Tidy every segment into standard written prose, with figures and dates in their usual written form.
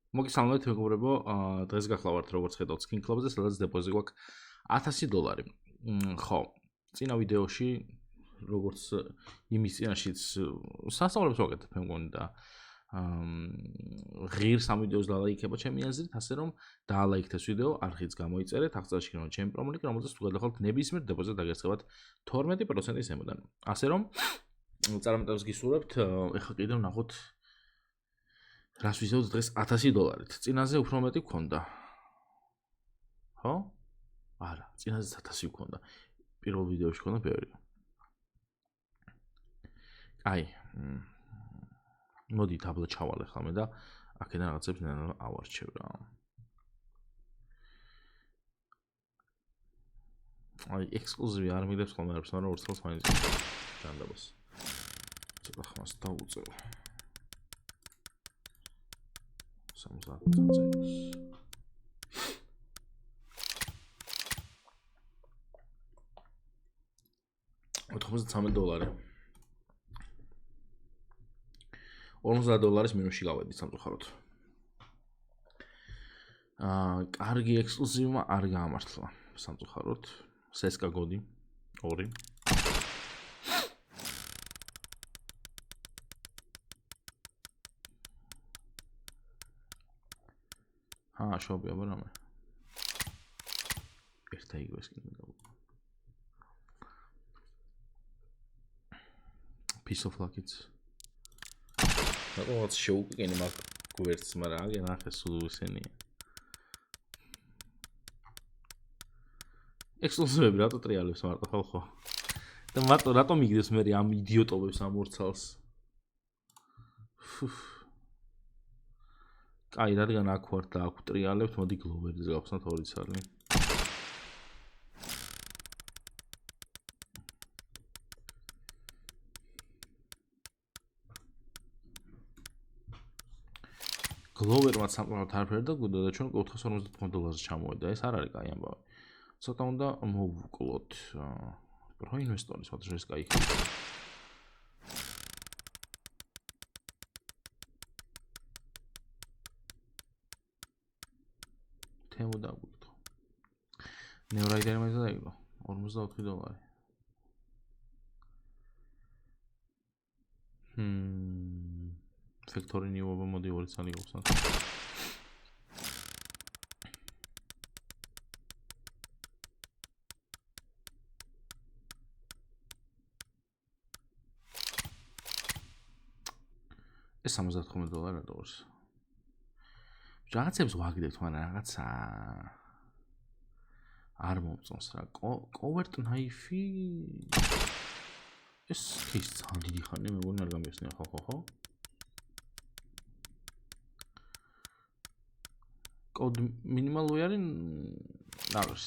მოგესალმებით მეგობრებო, დღეს გახლავართ როგორც ხედავთ Skin Club-ზე, სადაც დეპოზიტი გვაქვს $1000. ხო, წინა ვიდეოში როგორც იმის წინაშიც სასწაულებს ვაკეთებ, მე მგონი და ღირს ამ ვიდეოს დალაიქება ჩემი აზრით, ასე რომ დაალაიქეთ ეს ვიდეო, არხიც გამოიწერეთ, აღწერაში გქონდა ჩემი პრომოლინკი, რომელზეც თუ გადახვალთ ნებისმიერ დეპოზიტს დაგესწრებათ 12% ზემოდან. ასე რომ წარმატებას გისურვებთ, ეხლა კიდევ ნახოთ რას ვიზავთ დღეს $1000-ით. წინაზე უფრო მეტი გქონდა. ხო? არა, წინაზე 1000 გქონდა. პირველ ვიდეოში გქონდა ბევრი. აი, მოდი თაბლა ჩავალე ხოლმე და აქედან რაღაცებს ავარჩევ რა. აი, ექსკლუზივი არ მიგდებს ხოლმე არაფერს, მაგრამ ორ წელს მაინც განდაბას. ცოტა ხმას დავუწევ. 70 წელს. $93. $50 მინუსში გავედი სამწუხაროდ. კარგი ექსკლუზივმა არ გაამართლა სამწუხაროდ. CS:GO გოდი 2. შობია ბარამე. ერთა იგივეს კი გავუყო. Piece of luck-იც. რაღაც შეუკვიკენი მაგ გვერდს, მაგრამ აგენ ახე სულ ისენია. ექსკლუზივები რატო ტრიალებს მარტო ხო? და მარტო რატო მიგდებს მე ამ იდიოტობებს ამ ორცალს? კაი, რადგან აქ ვარ და აქ ტრიალებთ, მოდი გლოვერზე გავხსნათ 2 ცალი. გლოვერმაც სამყაროდ არ ფერდა გუდა და ჩვენ $450 ჩამოვედა. ეს არ არის კაი ამბავი. ცოტა უნდა მოვუკლოთ. პრო ინვესტორის მოძრაობის კაი. თემო დაგვიგდო. ნევრაიდერი მაინც დაიგო. $44. Factory new-ობა მოდი 2 წელი გავხსნათ. ეს $79 რა დოლარს. რაღაცებს ვაგდებთ, მაგრამ რაღაცა არ მომწონს რა. Covert knife ეს ის ძალიან დიდი ხანია, მე მგონი არ გამიხსნია ხო? კოდ მინიმალური არის ნაღს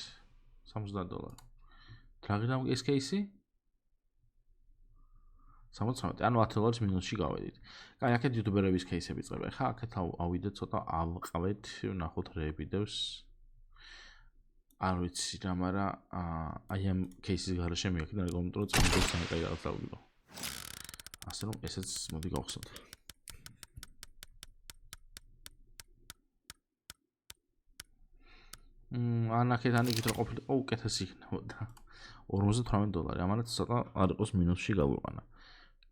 $70. რაგრამ ეს кейსი 79, ანუ $10 მინუსში გავედით. კაი, აქეთ იუტუბერების кейსები წება. ხა აქეთ ავიდეთ ცოტა ავყავეთ, ნახოთ რეებიდევს. არ ვიცი რა, მაგრამ აი ამ кейსის გარშე მიაქნა რეგომენტრო წმინდოს სამკაი რაღაც დავიგო. ასე რომ ესეც მოდი გავხსნათ. ანახეთ ანიკით რა ყოფილიყო უკეთესი იქნებოდა. $58. ამანაც ცოტა არ იყოს მინუსში გავიყვანა.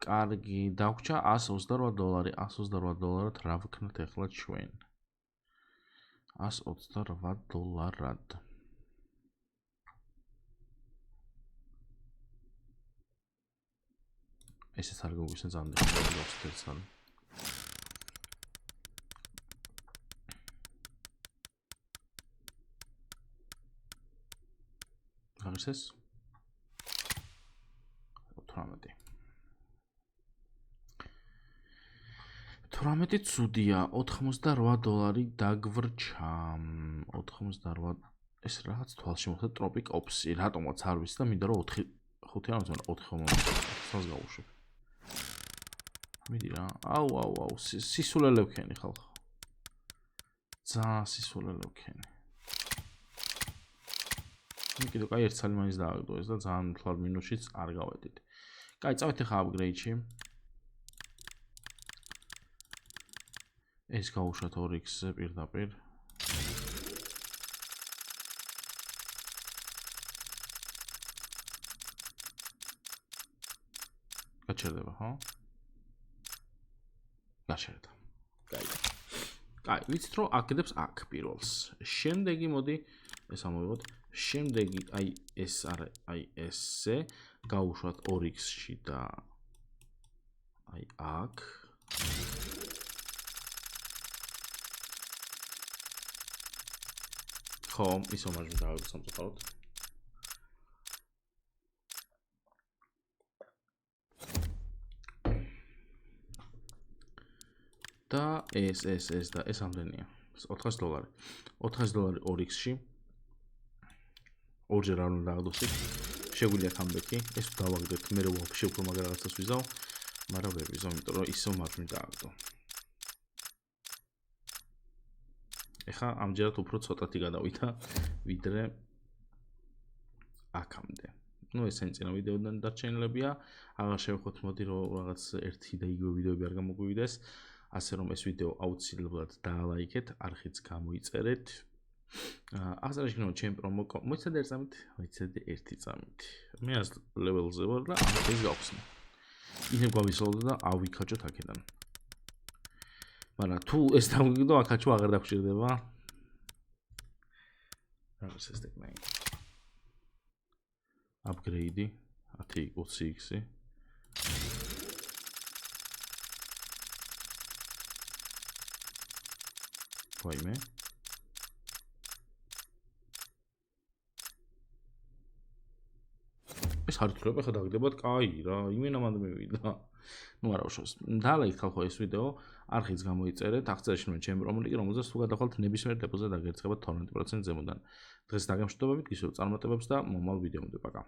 კარგი, დაგვრჩა $128. $128-ად რა ვქნათ ახლა ჩვენ? $128-ად. ესეც არ გოგისნა ძალიან დავხსნათ. აღსეს 18 ცუდია. $88 დაგვრჩა. 88 ეს რაღაც თვალში მოხდა ტროპიკ ოპსი. რატომაც არ ვიცი და მინდა რომ 4 ან 4 მომწონს გავუშვებ. მიდი რა. აუ, სისულელე ვქენი ხალხო. ძალიან სისულელე ვქენი. კიდევ კაი ერთ ცალი მაინც დააგდო ეს და ძალიან თვალ მინუსშიც არ გავედით. კაი, წავით ახლა აპგრეიდში. ეს გავუშვათ 2x-ზე პირდაპირ. გაჩერდება, ხო? გაჩერდა. კაი. კაი, ვიცით რომ აკეთებს აქ პირველს. შემდეგი მოდი ეს ამოვიღოთ. შემდეგი აი ეს არა, აი ესე გავუშვათ 2x-ში და აი აქ. ხო, ისო მარჯვნივ დავიღოთ სამწუხაროდ. და ეს და ეს ამდენია. $400. $400 2x-ში. ორჯერ არ უნდა დაგდოსით. შეგვიძლია comeback-ი. ეს დავაგდეთ, მე ვაფშე უფრო მაგარ რაღაცას ვიზავ, მაგრამ ვერ ვიზავ, იმიტომ რომ ისო მარჯვნივ დააგდო. ეხა ამჯერად უფრო ცოტათი გადავიდა, ვიდრე აქამდე. Ну, ეს ენის ვიდეოდან დარჩენილებია. აღარ შევხვდეთ, მოდი რომ რაღაც ერთი და იგივე ვიდეოები არ გამოგვივიდეს. ასე რომ ეს ვიდეო აუცილებლად დაალაიქეთ, არხიც გამოიწერეთ. აღსანიშნავია რომ ჩემ პრომო მოიცადე ერთ წამით, მოიცადე ერთი წამით. მე 100 ლეველზე ვარ და ამას გავხსნე. იქნებ გავისოლდო და ავიქაჭოთ აქედან. მაგრამ თუ ეს დამგიგდო, აქაჩო აღარ დაგჭირდება. რაღაც ეს ტექნიკა. Upgrade 10 20x. ვაიმე. ეს ჰარდკორები ხა დაგდებათ, კაი რა, იმენამად მივიდა. ნუ არა უშავს. დალაიქ ხალხო ეს ვიდეო, არხიც გამოიწერეთ, აღწერაში მე ჩემი პრომოლინკი, რომელზეც თუ გადახვალთ ნებისმიერ დებოზე დაგერწება 12% ზემოდან. დღეს დაგემშვიდობებით, ისევ წარმატებებს და მომავალ ვიდეომდე, პაკა.